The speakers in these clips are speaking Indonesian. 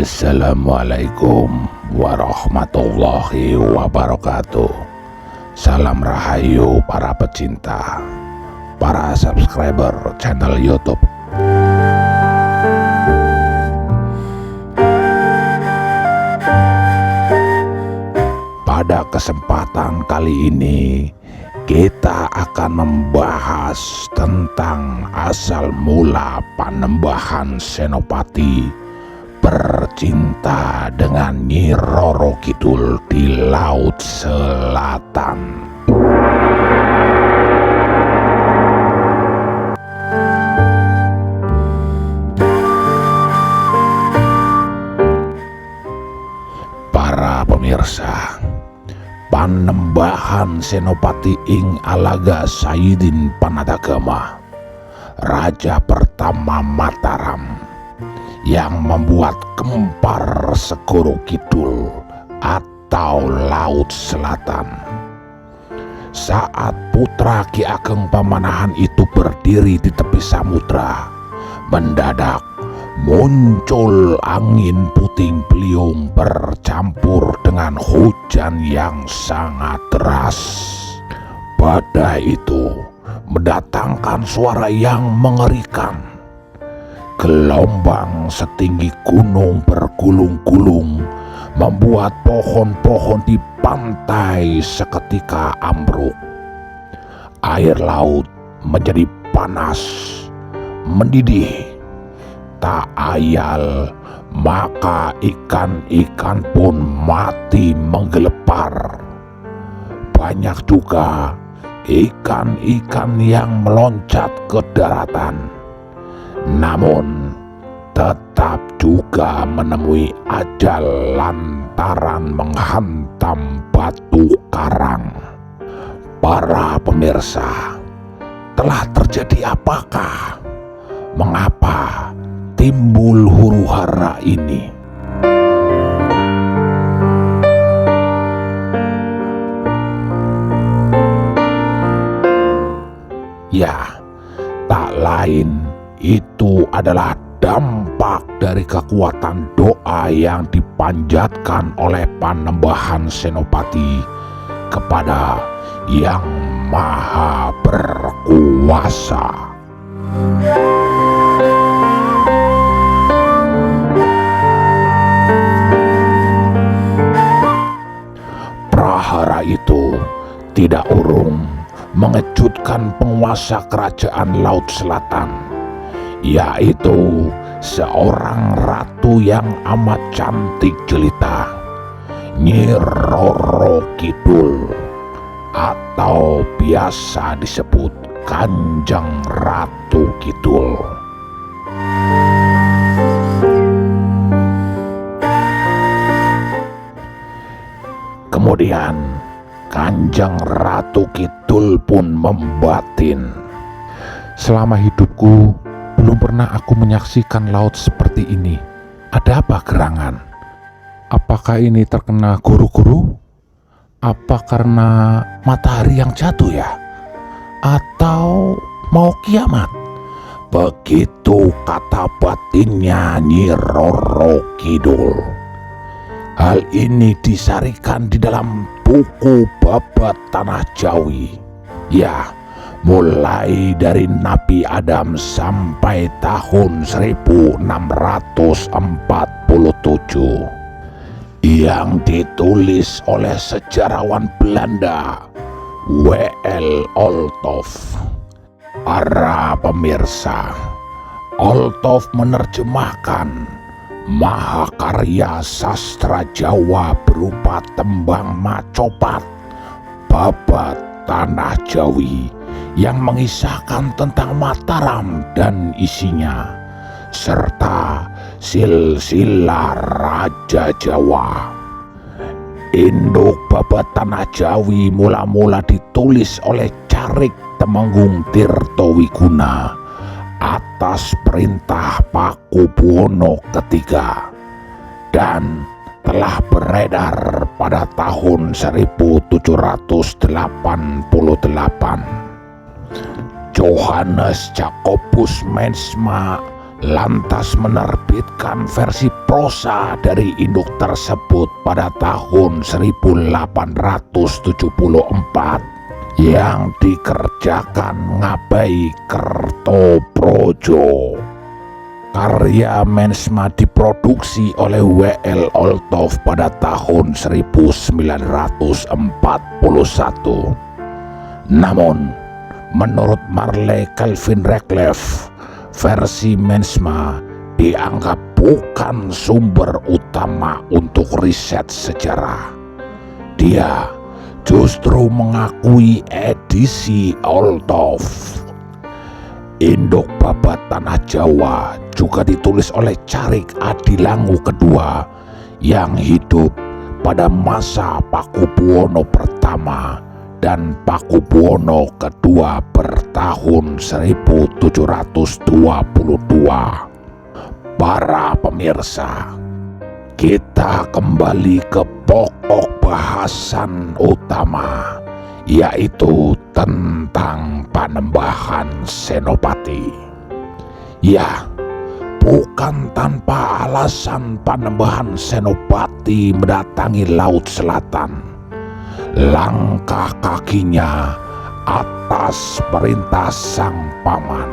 Assalamualaikum warahmatullahi wabarakatuh. Salam rahayu para pecinta, para subscriber channel YouTube. Pada kesempatan kali ini kita akan membahas tentang asal mula Panembahan Senopati bercinta dengan Nyi Roro Kidul di Laut Selatan. Para pemirsa, Panembahan Senopati ing Alaga Saidin Panadagama, Raja pertama Mataram, yang membuat Kempar Segoro Kidul atau Laut Selatan. Saat putra Ki Ageng Pamanahan itu berdiri di tepi samudra, mendadak muncul angin puting beliung bercampur dengan hujan yang sangat deras. Badai itu mendatangkan suara yang mengerikan. Gelombang setinggi gunung bergulung-gulung membuat pohon-pohon di pantai seketika ambruk. Air laut menjadi panas, mendidih. Tak ayal, maka ikan-ikan pun mati menggelepar. Banyak juga ikan-ikan yang meloncat ke daratan, namun tetap juga menemui ajal lantaran menghantam batu karang. Para pemirsa, telah terjadi apakah? Mengapa timbul huru-hara ini? Ya, tak lain itu adalah dampak dari kekuatan doa yang dipanjatkan oleh Panembahan Senopati kepada Yang Maha Berkuasa. Prahara itu tidak urung mengejutkan penguasa kerajaan Laut Selatan, yaitu seorang ratu yang amat cantik jelita, Nyi Roro Kidul, atau biasa disebut Kanjeng Ratu Kidul. Kemudian Kanjeng Ratu Kidul pun membatin, "Selama hidupku belum pernah aku menyaksikan laut seperti ini. Ada apa gerangan? Apakah ini terkena guru-guru? Apa karena matahari yang jatuh ya? Atau mau kiamat?" Begitu kata batinnya Nyi Roro Kidul. Hal ini disarikan di dalam buku Babat Tanah Jawi. Ya, mulai dari Nabi Adam sampai tahun 1647, yang ditulis oleh sejarawan Belanda W.L. Olthoff. Para pemirsa, Olthoff menerjemahkan mahakarya sastra Jawa berupa tembang macopat Babat Tanah Jawi yang mengisahkan tentang Mataram dan isinya, serta silsilah Raja Jawa. Induk Babat Tanah Jawi mula-mula ditulis oleh Carik Temenggung Tirtowiguna atas perintah Pakubuwono III dan telah beredar pada tahun 1788. Johannes Jacobus Mensma lantas menerbitkan versi prosa dari induk tersebut pada tahun 1874 yang dikerjakan Ngabai Kertoprojo. Karya Mensma diproduksi oleh W.L. Olthoff pada tahun 1941. Namun, menurut Marley Calvin Redcliffe, versi Mensma dianggap bukan sumber utama untuk riset sejarah. Dia justru mengakui edisi Olthoff. Induk Babat Tanah Jawa juga ditulis oleh Carik Adilangu II yang hidup pada masa Pakubuwono pertama dan Pakubuwono kedua bertahun 1722. Para pemirsa, kita kembali ke pokok bahasan utama, yaitu tentang Panembahan Senopati. Ya, bukan tanpa alasan Panembahan Senopati mendatangi Laut Selatan. Langkah kakinya atas perintah sang paman,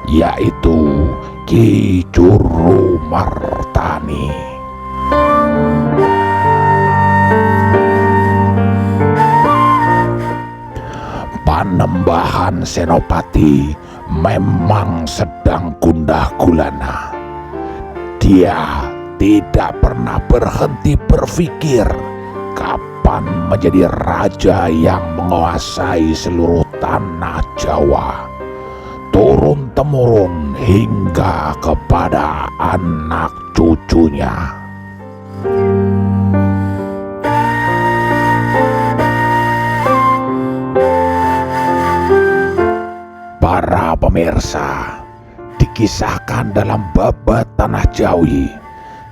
yaitu Ki Jurumartani. Panembahan Senopati memang sedang gundah gulana. Dia tidak pernah berhenti berpikir kapan menjadi raja yang menguasai seluruh tanah Jawa, turun-temurun hingga kepada anak cucunya. Para pemirsa, dikisahkan dalam Babat Tanah Jawi,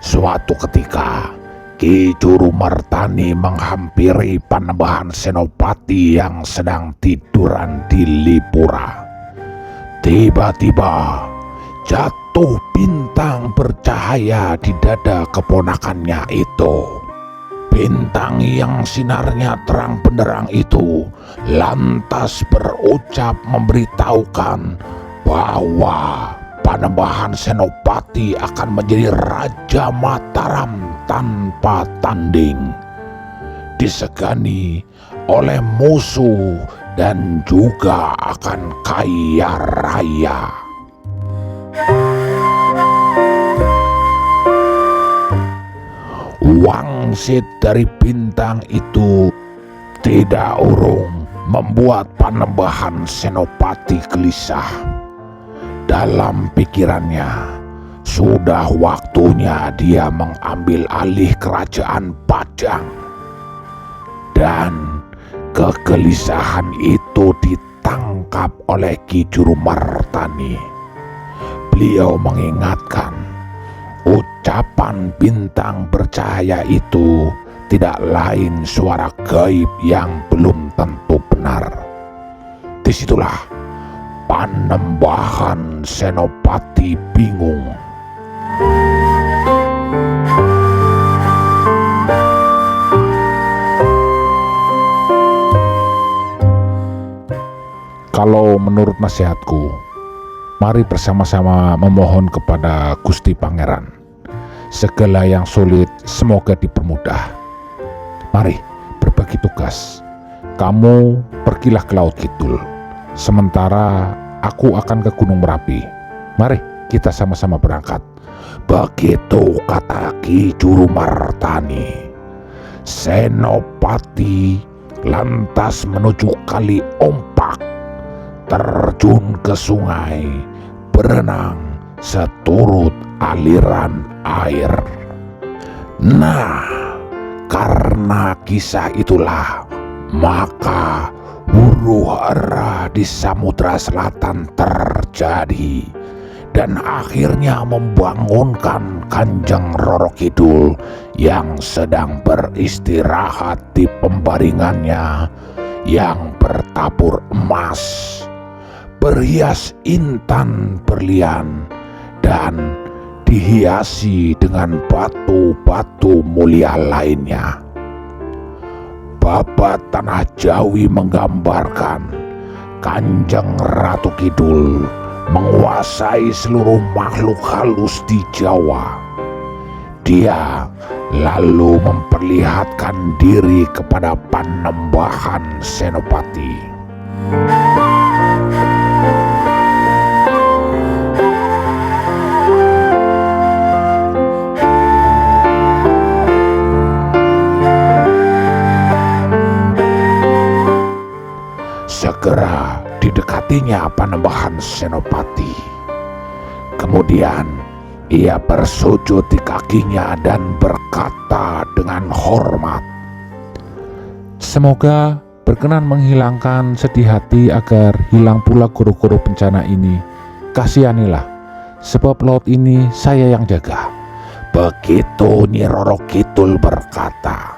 suatu ketika Ki Jurumartani menghampiri Panembahan Senopati yang sedang tiduran di Lipura. Tiba-tiba jatuh bintang bercahaya di dada keponakannya itu. Bintang yang sinarnya terang benderang itu lantas berucap memberitahukan bahwa Panembahan Senopati akan menjadi Raja Mataram tanpa tanding, disegani oleh musuh dan juga akan kaya raya. Wangsit dari bintang itu tidak urung membuat Panembahan Senopati gelisah. Dalam pikirannya, sudah waktunya dia mengambil alih kerajaan Padang. Dan kegelisahan itu ditangkap oleh Ki Jurumartani. Beliau mengingatkan, ucapan bintang bercahaya itu tidak lain suara gaib yang belum tentu benar. Disitulah Panembahan Senopati bingung. Kalau menurut nasihatku, mari bersama-sama memohon kepada Gusti Pangeran. Segala yang sulit semoga dipermudah. Mari berbagi tugas. Kamu pergilah ke Laut Kidul, sementara aku akan ke Gunung Merapi. Mari kita sama-sama berangkat. Begitu kata Ki Jurumartani. Senopati lantas menuju Kali Ompak, terjun ke sungai, berenang seturut aliran air. Nah, karena kisah itulah maka huru-hara di Samudra Selatan terjadi dan akhirnya membangunkan Kanjeng Roro Kidul yang sedang beristirahat di pembaringannya yang bertabur emas, berhias intan berlian, dan dihiasi dengan batu-batu mulia lainnya. Babat Tanah Jawi menggambarkan Kanjeng Ratu Kidul menguasai seluruh makhluk halus di Jawa. Dia lalu memperlihatkan diri kepada Panembahan Senopati. Segera didekatinya Panembahan Senopati. Kemudian ia bersujud di kakinya dan berkata dengan hormat, "Semoga berkenan menghilangkan sedih hati agar hilang pula guru-guru bencana ini. Kasihanilah, sebab laut ini saya yang jaga." Begitu Nyi Roro Kidul berkata.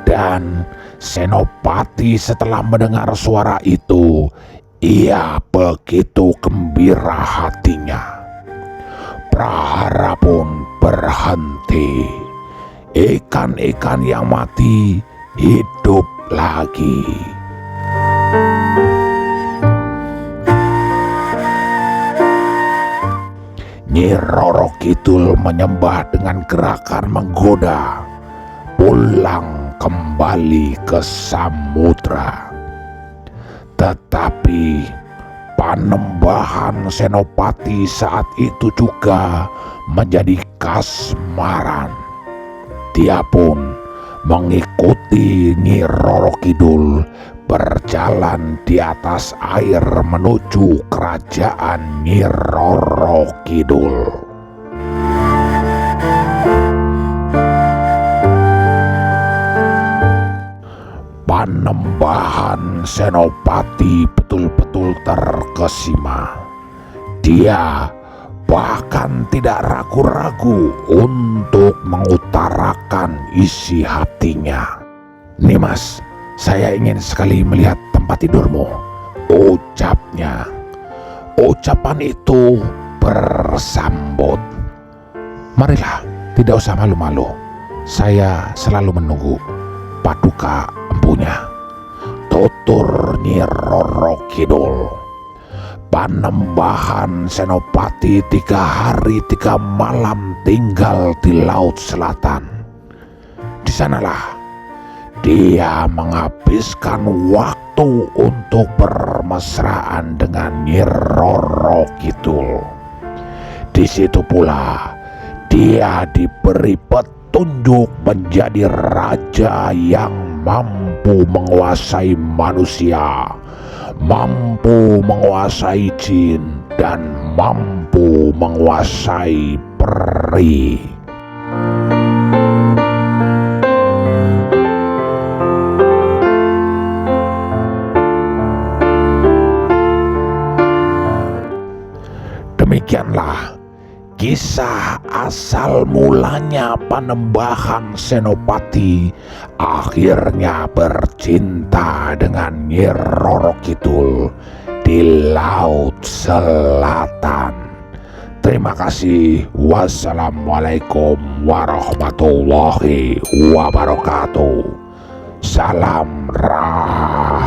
Dan Senopati setelah mendengar suara itu, ia begitu gembira hatinya. Prahara pun berhenti. Ikan-ikan yang mati hidup lagi. Nyi Roro Kidul menyembah dengan gerakan menggoda, pulang kembali ke samudra. Tetapi Panembahan Senopati saat itu juga menjadi kasmaran. Dia pun mengikuti Nyi Roro Kidul berjalan di atas air menuju kerajaan Nyi Roro Kidul. Panembahan Senopati betul-betul terkesima. Dia bahkan tidak ragu-ragu untuk mengutarakan isi hatinya. "Nimas, saya ingin sekali melihat tempat tidurmu," ucapnya. Ucapan itu bersambut, "Marilah, tidak usah malu-malu. Saya selalu menunggu paduka empunya," tutur Nyi Roro Kidul. Panembahan Senopati 3 hari 3 malam tinggal di Laut Selatan. Di sanalah dia menghabiskan waktu untuk bermesraan dengan Nyi Roro Kidul. Di situ pula dia diberi petunjuk menjadi raja yang mampu menguasai manusia, mampu menguasai jin, dan mampu menguasai peri. Demikianlah kisah asal mulanya Panembahan Senopati akhirnya bercinta dengan Nyi Roro Kidul di Laut Selatan. Terima kasih. Wassalamualaikum warahmatullahi wabarakatuh. Salam Rahayu.